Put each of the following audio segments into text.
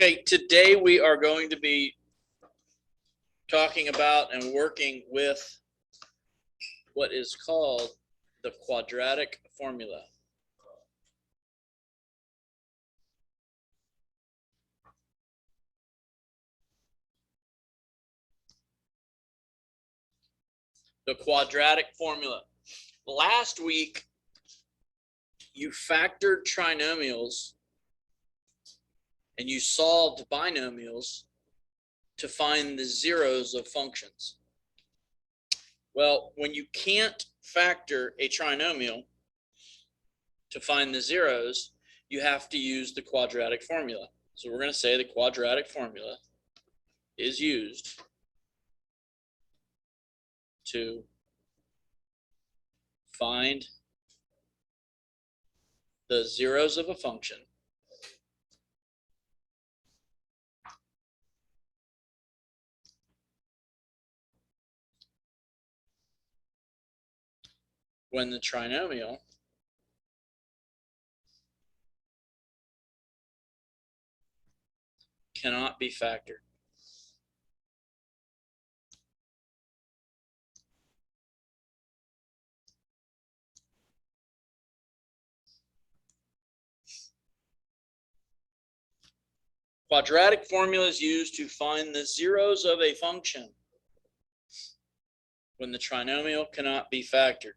Okay, today we are going to be talking about and working with what is called the quadratic formula. The quadratic formula. Last week, you factored trinomials and you solved binomials to find the zeros of functions. Well, when you can't factor a trinomial to find the zeros, you have to use the quadratic formula. So we're going to say the quadratic formula is used to find the zeros of a function when the trinomial cannot be factored. Quadratic formula is used to find the zeros of a function when the trinomial cannot be factored.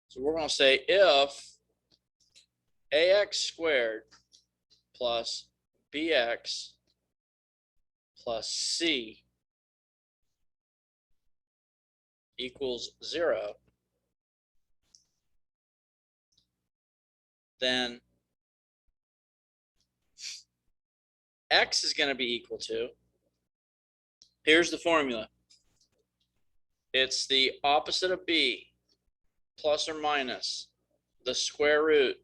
So we're going to say if ax squared plus bx plus c equals 0, then x is going to be equal to, here's the formula. It's the opposite of b plus or minus the square root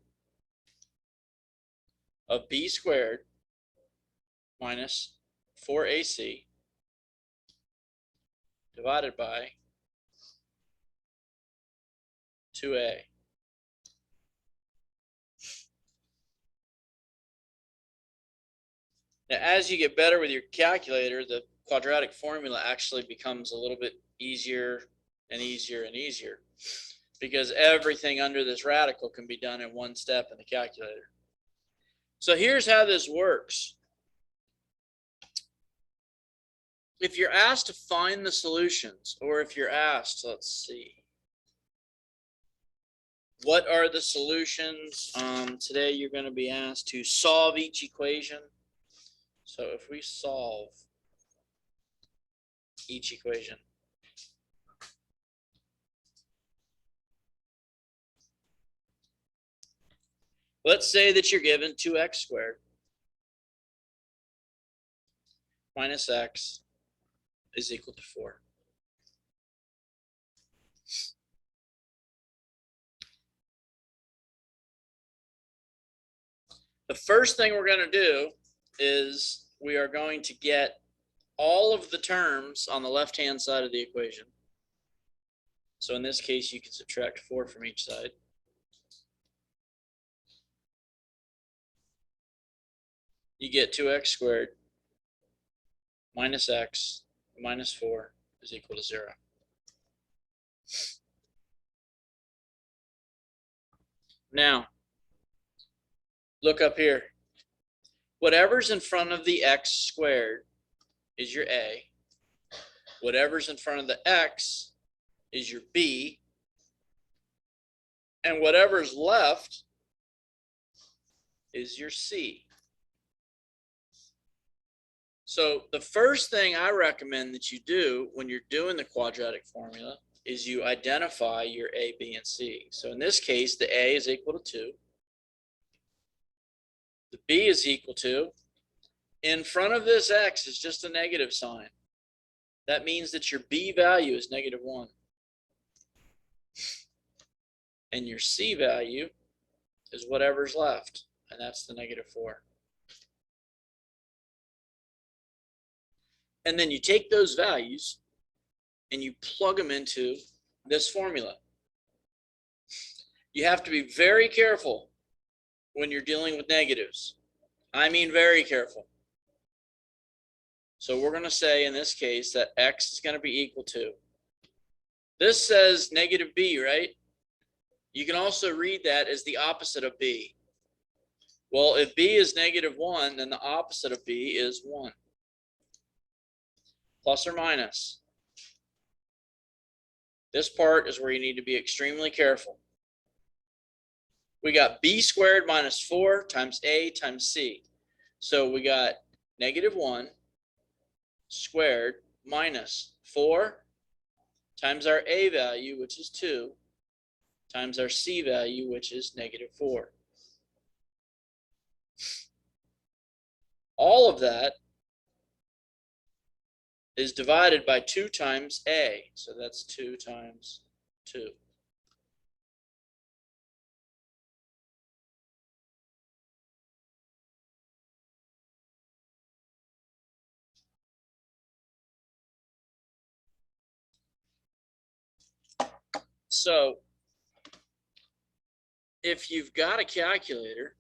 of b squared minus 4ac divided by 2a. Now, as you get better with your calculator, the quadratic formula actually becomes a little bit easier and easier and easier, because everything under this radical can be done in one step in the calculator. So here's how this works. If you're asked to find the solutions, or if you're asked, let's see, what are the solutions? Today you're going to be asked to solve each equation. So if we solve each equation, let's say that you're given 2x squared minus x is equal to 4. The first thing we're going to do is we are going to get all of the terms on the left-hand side of the equation. So in this case, you can subtract 4 from each side. You get 2x squared minus x minus 4 is equal to 0. Now, look up here. Whatever's in front of the x squared is your a. Whatever's in front of the x is your b. And whatever's left is your c. So the first thing I recommend that you do when you're doing the quadratic formula is you identify your a, b, and c. So in this case, the a is equal to 2. The b is equal to, in front of this x is just a negative sign. That means that your b value is negative 1. And your c value is whatever's left, and that's the negative 4. And then you take those values and you plug them into this formula. You have to be very careful when you're dealing with negatives. I mean very careful. So we're going to say in this case that x is going to be equal to, this says negative b, right? You can also read that as the opposite of b. Well, if b is -1, then the opposite of b is 1. Plus or minus. This part is where you need to be extremely careful. We got b squared minus 4 times a times c. So we got -1 squared minus 4 times our a value, which is 2, times our c value, which is -4. All of that is divided by 2 times a. So that's 2 times 2. So if you've got a calculator,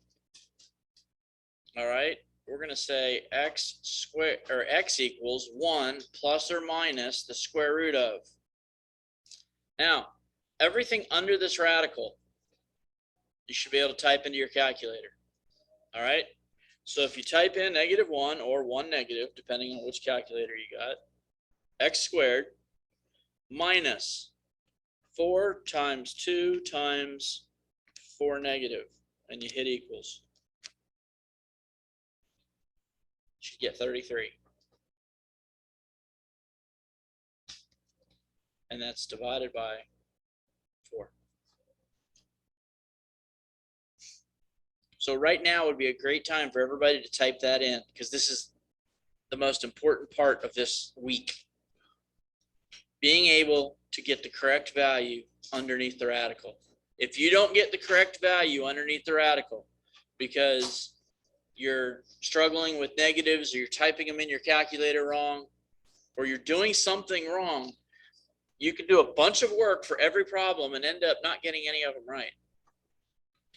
all right, we're going to say x squared, or x equals 1 plus or minus the square root of. Now, everything under this radical, you should be able to type into your calculator. All right. So if you type in -1 or 1 negative, depending on which calculator you got, x squared minus 4 times 2 times 4 negative, and you hit equals, you should get 33. And that's divided by 4. So right now would be a great time for everybody to type that in, because this is the most important part of this week. Being able to get the correct value underneath the radical. If you don't get the correct value underneath the radical because you're struggling with negatives, or you're typing them in your calculator wrong, or you're doing something wrong, you can do a bunch of work for every problem and end up not getting any of them right.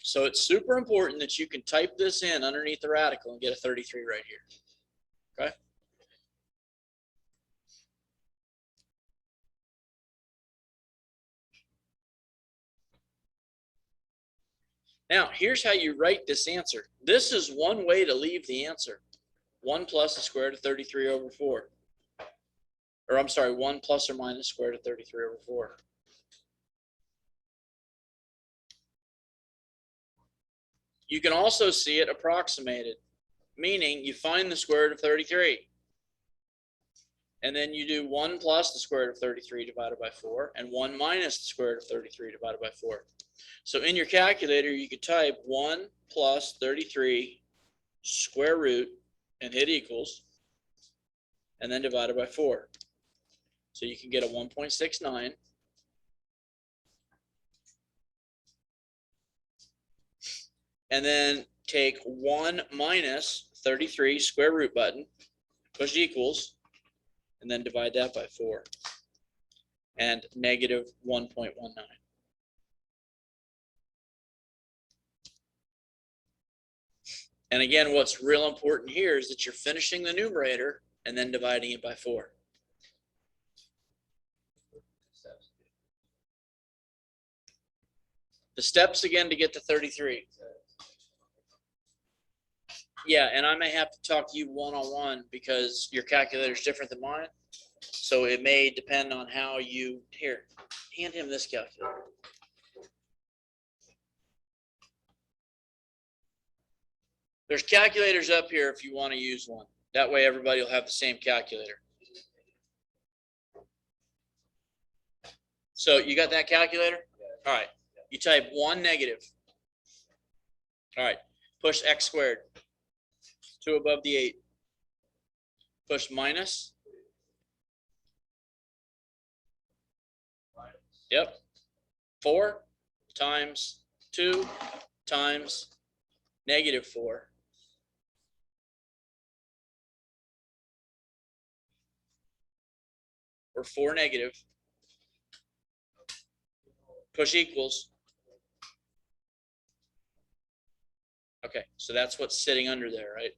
So it's super important that you can type this in underneath the radical and get a 33 right here. Okay. Now, here's how you write this answer. This is one way to leave the answer. 1 plus the square root of 33 over 4. Or I'm sorry, 1 plus or minus square root of 33 over 4. You can also see it approximated, meaning you find the square root of 33. And then you do 1 plus the square root of 33 divided by 4, and 1 minus the square root of 33 divided by 4. So in your calculator, you could type 1 plus 33 square root and hit equals, and then divided by 4. So you can get a 1.69. And then take 1 minus 33 square root button, push equals, and then divide that by 4. And negative 1.19. And again, what's real important here is that you're finishing the numerator and then dividing it by 4. The steps again to get to 33. Yeah, and I may have to talk to you one-on-one because your calculator is different than mine. So it may depend on how you, here, hand him this calculator. There's calculators up here if you want to use one. That way everybody will have the same calculator. So you got that calculator? All right. You type 1 negative. All right. Push x squared. 2 above the 8. Push minus. Yep. 4 times 2 times negative 4. or 4 negative. Push equals. Okay, so that's what's sitting under there, right?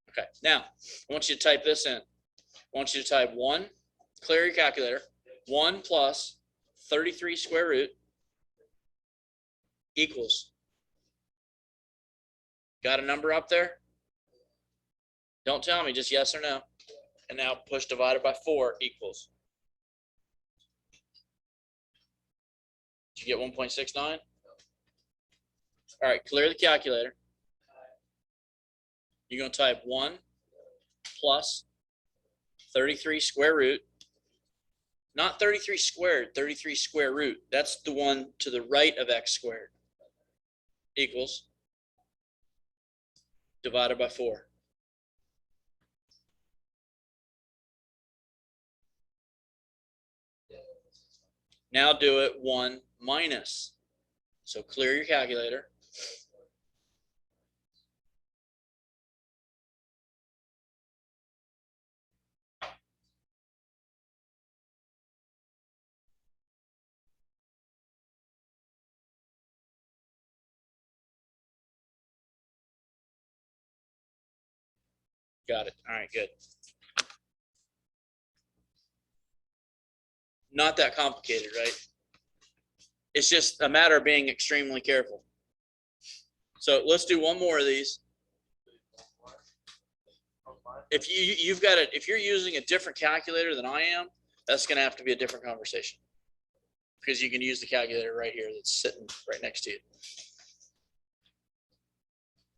Okay, now I want you to type this in. I want you to type 1, clear your calculator, 1 plus 33 square root equals. Got a number up there? Don't tell me, just yes or no. And now push divided by 4 equals. Did you get 1.69? All right, clear the calculator. You're going to type 1 plus 33 square root. Not 33 squared, 33 square root. That's the one to the right of x squared. Equals. Divided by 4. Now do it 1 minus. So clear your calculator. Got it. All right, good. Not that complicated, right? It's just a matter of being extremely careful. So let's do one more of these. If you've got it, if you're using a different calculator than I am, that's going to have to be a different conversation, because you can use the calculator right here that's sitting right next to you.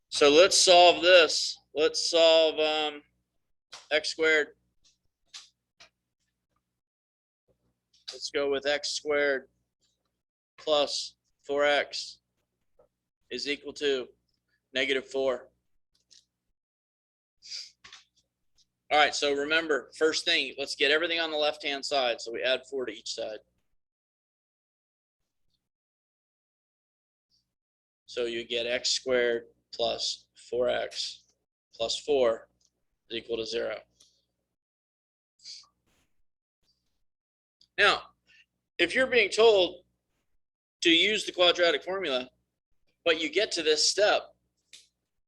So let's solve this. Let's solve x squared. Let's go with x squared plus 4x is equal to -4. All right, so remember, first thing, let's get everything on the left-hand side. So we add 4 to each side. So you get x squared plus 4x plus 4 is equal to 0. Now, if you're being told to use the quadratic formula, but you get to this step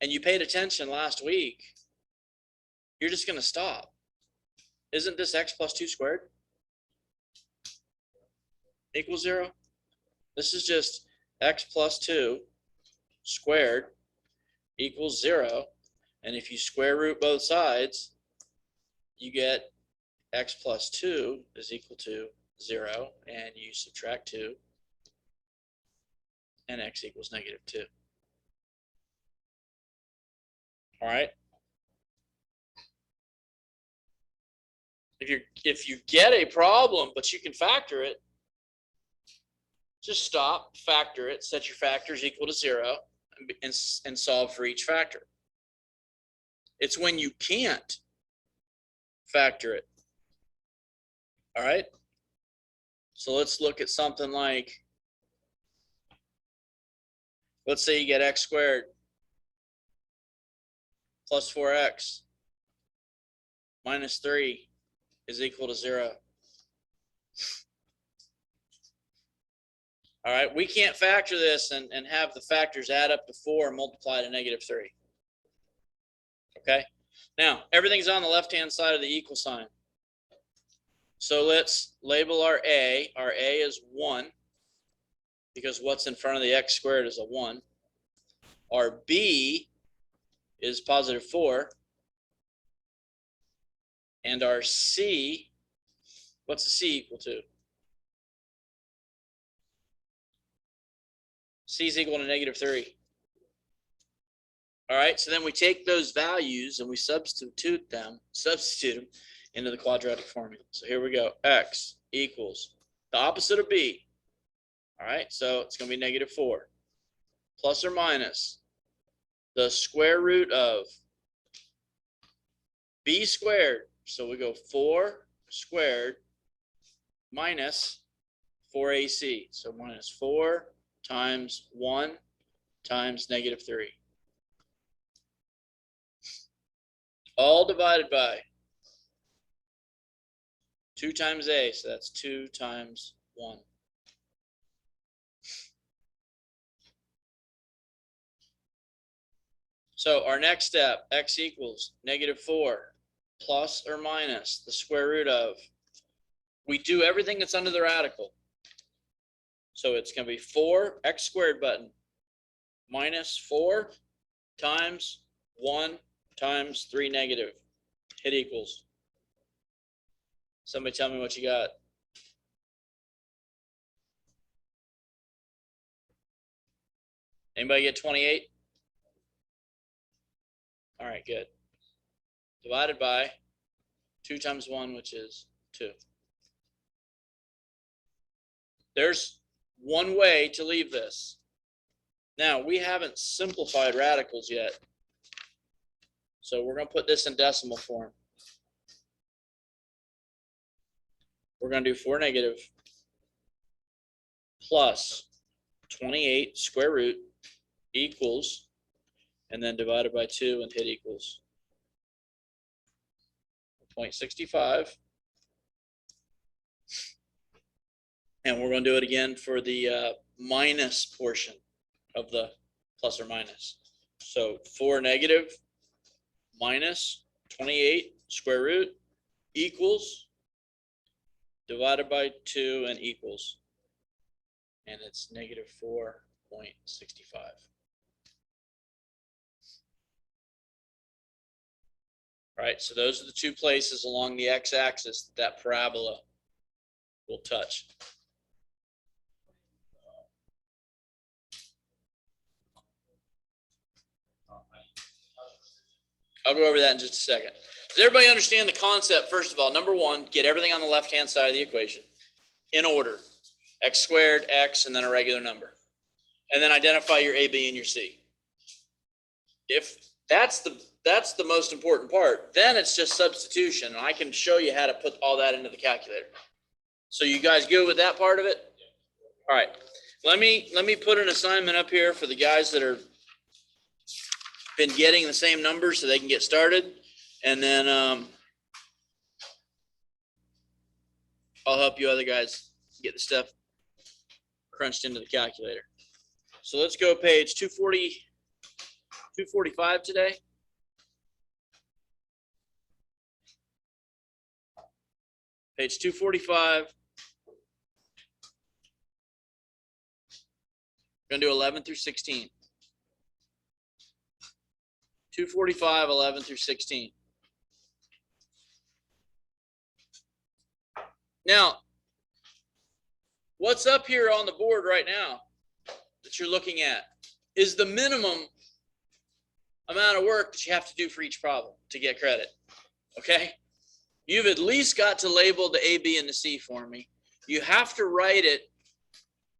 and you paid attention last week, you're just going to stop. Isn't this x plus 2 squared equals 0? This is just x plus 2 squared equals 0. And if you square root both sides, you get x plus 2 is equal to 0. And you subtract 2. And x equals -2. All right. If you get a problem, but you can factor it, just stop, factor it, set your factors equal to 0, and solve for each factor. It's when you can't factor it. All right. So let's look at something like, let's say you get x squared plus 4x minus 3 is equal to 0. All right, we can't factor this and have the factors add up to 4 and multiply to -3. Okay, now everything's on the left-hand side of the equal sign. So let's label our A. Our A is 1, because what's in front of the x squared is a 1. Our B is +4. And our C, what's the C equal to? C is equal to -3. All right, so then we take those values and we substitute them into the quadratic formula. So here we go. X equals the opposite of B. All right, so it's going to be -4 plus or minus the square root of B squared. So we go 4 squared minus 4AC. So minus 4 times 1 times -3. All divided by 2 times a, so that's 2 times 1. So our next step, x equals -4 plus or minus the square root of. We do everything that's under the radical. So it's going to be 4 x squared button minus 4 times 1 times 3 negative. Hit equals. Somebody tell me what you got. Anybody get 28? All right, good. Divided by 2 times 1, which is 2. There's one way to leave this. Now, we haven't simplified radicals yet. So we're going to put this in decimal form. We're going to do 4 negative plus 28 square root equals, and then divided by 2 and hit equals 0.65. And we're going to do it again for the minus portion of the plus or minus. So 4 negative minus 28 square root equals, divided by 2 and equals. And it's -4.65. All right, so those are the 2 places along the x-axis that parabola will touch. I'll go over that in just a second. Does everybody understand the concept? First of all, number 1, get everything on the left-hand side of the equation in order. X squared, x, and then a regular number. And then identify your A, B, and your C. If that's the most important part, then it's just substitution. I can show you how to put all that into the calculator. So you guys good with that part of it? All right. Let me put an assignment up here for the guys that are been getting the same numbers so they can get started. And then I'll help you other guys get the stuff crunched into the calculator. So let's go page 245 today. Page 245. We're going to do 11 through 16. 245, 11 through 16. Now, what's up here on the board right now that you're looking at is the minimum amount of work that you have to do for each problem to get credit. Okay? You've at least got to label the A, B, and the C for me. You have to write it.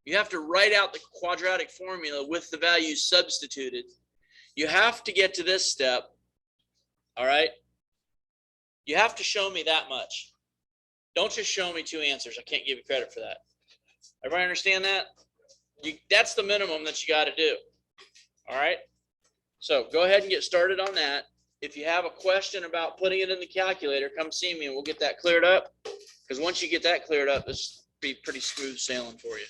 You have to write out the quadratic formula with the values substituted. You have to get to this step. All right? You have to show me that much. Don't just show me 2 answers. I can't give you credit for that. Everybody understand that? That's the minimum that you got to do. All right? So go ahead and get started on that. If you have a question about putting it in the calculator, come see me and we'll get that cleared up. Because once you get that cleared up, this will be pretty smooth sailing for you.